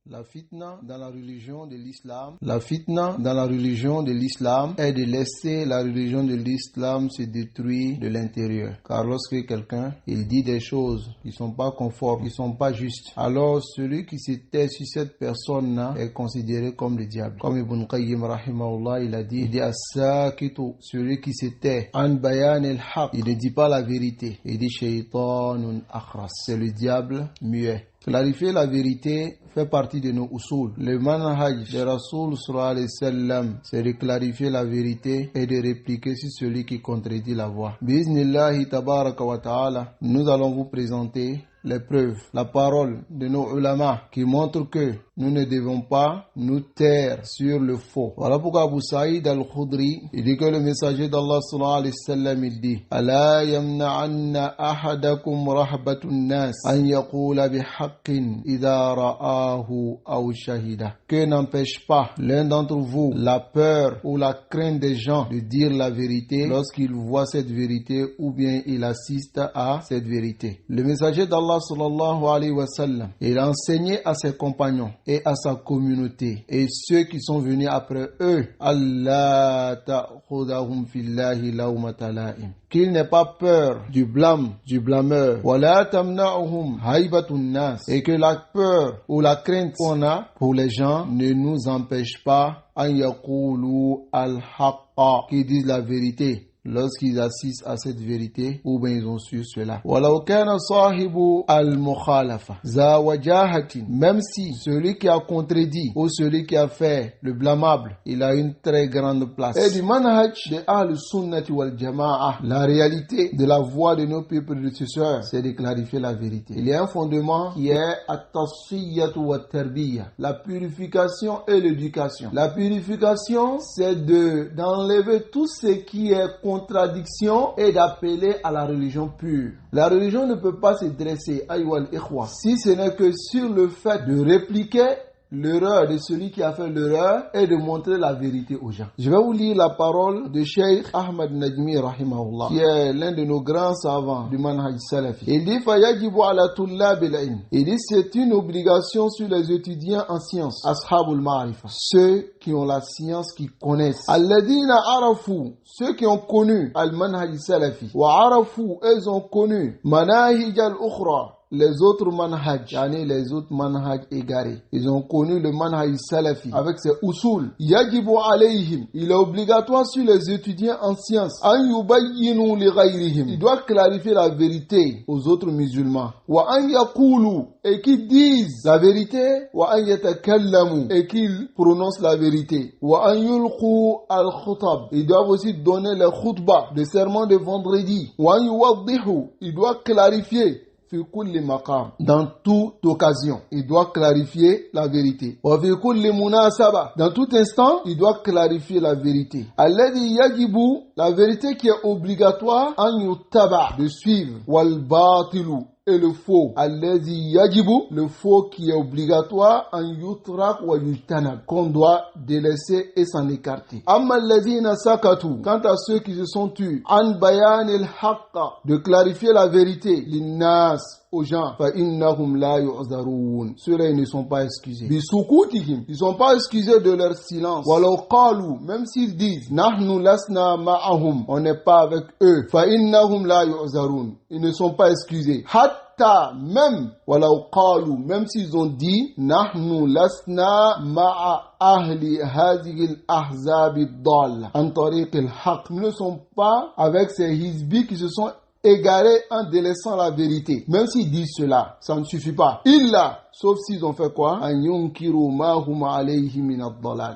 La fitna dans la religion de l'islam. La fitna dans la religion de l'islam est de laisser la religion de l'islam se détruire de l'intérieur. Car lorsque quelqu'un, il dit des choses qui sont pas conformes, qui sont pas justes, alors celui qui se tait sur cette personne-là est considéré comme le diable. Comme Ibn Qayyim rahimahullah, il a dit, as-sakitu, celui qui se tait, an bayan al-haq, il ne dit pas la vérité. Il dit shaytanun akhras, c'est le diable muet. Clarifier la vérité fait partie de nos usul. Le manhaj de Rasoul sallallahu alayhi wa sallam, c'est de clarifier la vérité et de répliquer sur celui qui contredit la voix. Bismillahi tabaraka wa ta'ala, nous allons vous présenter les preuves, la parole de nos ulama qui montre que nous ne devons pas nous taire sur le faux. Voilà pourquoi Abu Saïd al-Khudri, il dit que le messager d'Allah sallallahu alayhi wa sallam, il dit Ala yamna'anna ahadakum rahbatun nas an yaqula bihaqqin idha ra'ahu aw shahida. Que n'empêche pas l'un d'entre vous la peur ou la crainte des gens de dire la vérité lorsqu'il voit cette vérité ou bien il assiste à cette vérité. Le messager d'Allah sallallahu alayhi wa sallam, il a enseigné à ses compagnons et à sa communauté et ceux qui sont venus après eux, Allah ta'khudahum fillahi lawmata la'im, qu'il n'ait pas peur du blâme, du blâmeur, wala tamna'uhum haybatun nas, et que la peur ou la crainte qu'on a pour les gens ne nous empêche pas an yaqulu al-haqqa, qui disent la vérité lorsqu'ils assistent à cette vérité ou bien ils ont su cela. Walau kana sahibu al-mukhalafa za wajahatin, même si celui qui a contredit ou celui qui a fait le blâmable, il a une très grande place. Et du manhaj de Ahl-Sunnati wal Jama'a, la réalité de la voix de nos prédécesseurs, c'est de clarifier la vérité. Il y a un fondement qui est at-tasfiyatu wa tarbiyya, la purification et l'éducation. La purification, c'est d'enlever tout ce qui est contradiction et d'appeler à la religion pure. La religion ne peut pas se dresser, ayyuhal ikhwa, si ce n'est que sur le fait de répliquer l'erreur de celui qui a fait l'erreur et de montrer la vérité aux gens. Je vais vous lire la parole de Cheikh Ahmad Najmi rahimahullah, qui est l'un de nos grands savants du manhaj salafi. Il dit fayajibu ala tullabil ilm. Il dit c'est une obligation sur les étudiants en sciences, ashabul ma'rifa, ceux qui ont la science, qui connaissent, alladina arafu, ceux qui ont connu al manhaj salafi, wa arafu, ils ont connu manahij al ukhra, les autres manhaj, les autres manhaj égarés. Ils ont connu le manhaj salafi avec ses usul. Yajibu alayhim, il est obligatoire sur les étudiants en sciences, an yubayyinu li ghayrihim, ils doivent clarifier la vérité aux autres musulmans. Wa an yaqulu, et qu'ils disent la vérité. Wa an yatakallamu, et qu'ils prononcent la vérité. Wa an yulqu al khutab, ils doivent aussi donner les khutbah, les sermons de vendredi. Wa an yuwaddihu, ils doivent clarifier dans toute occasion, il doit clarifier la vérité. Dans tout instant, il doit clarifier la vérité. La vérité qui est obligatoire, de suivre. Et le faux, le faux qui est obligatoire, qu'on doit délaisser et s'en écarter. Quant à ceux qui se sont tus, de clarifier la vérité, aux gens, ceux-là, ils ne sont pas excusés. Ils ne sont pas excusés de leur silence. Même s'ils disent, on n'est pas avec eux, ils ne sont pas excusés. Même, même s'ils ont dit, nous ne sommes pas avec ces hizbis qui se sont égarés en délaissant la vérité. Même s'ils disent cela, ça ne suffit pas. Sauf s'ils ont fait quoi?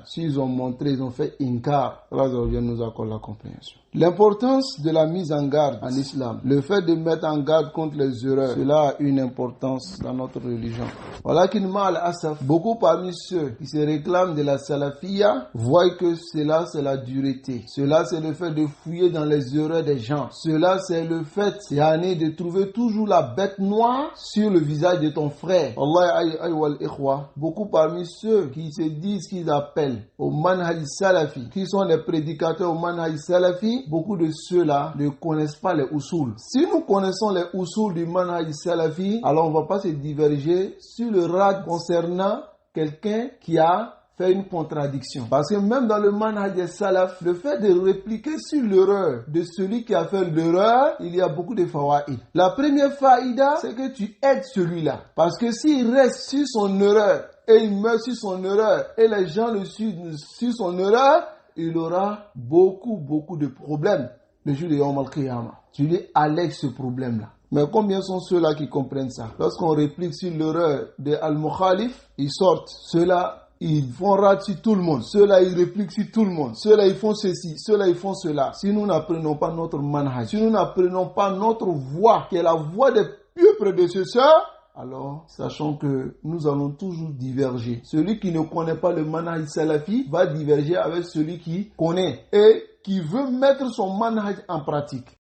S'ils ont montré, ils ont fait inkar. Allah nous accorde la compréhension. L'importance de la mise en garde en islam, le fait de mettre en garde contre les erreurs, cela a une importance dans notre religion. Voilà qu'il m'a asaf. Beaucoup parmi ceux qui se réclament de la salafiyya voient que cela c'est la dureté. Cela c'est le fait de fouiller dans les erreurs des gens. Cela c'est le fait, de trouver toujours la bête noire sur le visage de ton frère. Allah, beaucoup parmi ceux qui se disent qu'ils appellent au manhaj salafi, qui sont les prédicateurs au manhaj salafi, beaucoup de ceux-là ne connaissent pas les usul. Si nous connaissons les usul du manhaj salafi, alors on ne va pas se diverger sur le rad concernant quelqu'un qui a fait une contradiction. Parce que même dans le manhaj des salaf, le fait de répliquer sur l'erreur de celui qui a fait l'erreur, il y a beaucoup de fawaïd. La première faïda, c'est que tu aides celui-là. Parce que s'il reste sur son erreur, et il meurt sur son erreur, et les gens le suivent sur son erreur, il aura beaucoup de problèmes le jour de Yawm al-Qiyamah. Tu lui allèges ce problème-là. Mais combien sont ceux-là qui comprennent ça? Lorsqu'on réplique sur l'erreur de Al-Mukhalif, ils sortent. Ceux-là, ils font rat sur tout le monde. Ceux-là, ils répliquent sur tout le monde. Ceux-là, ils font ceci. Ceux-là, ils font cela. Si nous n'apprenons pas notre manhaj, si nous n'apprenons pas notre voie, qui est la voie des pieux prédécesseurs, alors sachons que nous allons toujours diverger. Celui qui ne connaît pas le manhaj salafi va diverger avec celui qui connaît et qui veut mettre son manhaj en pratique.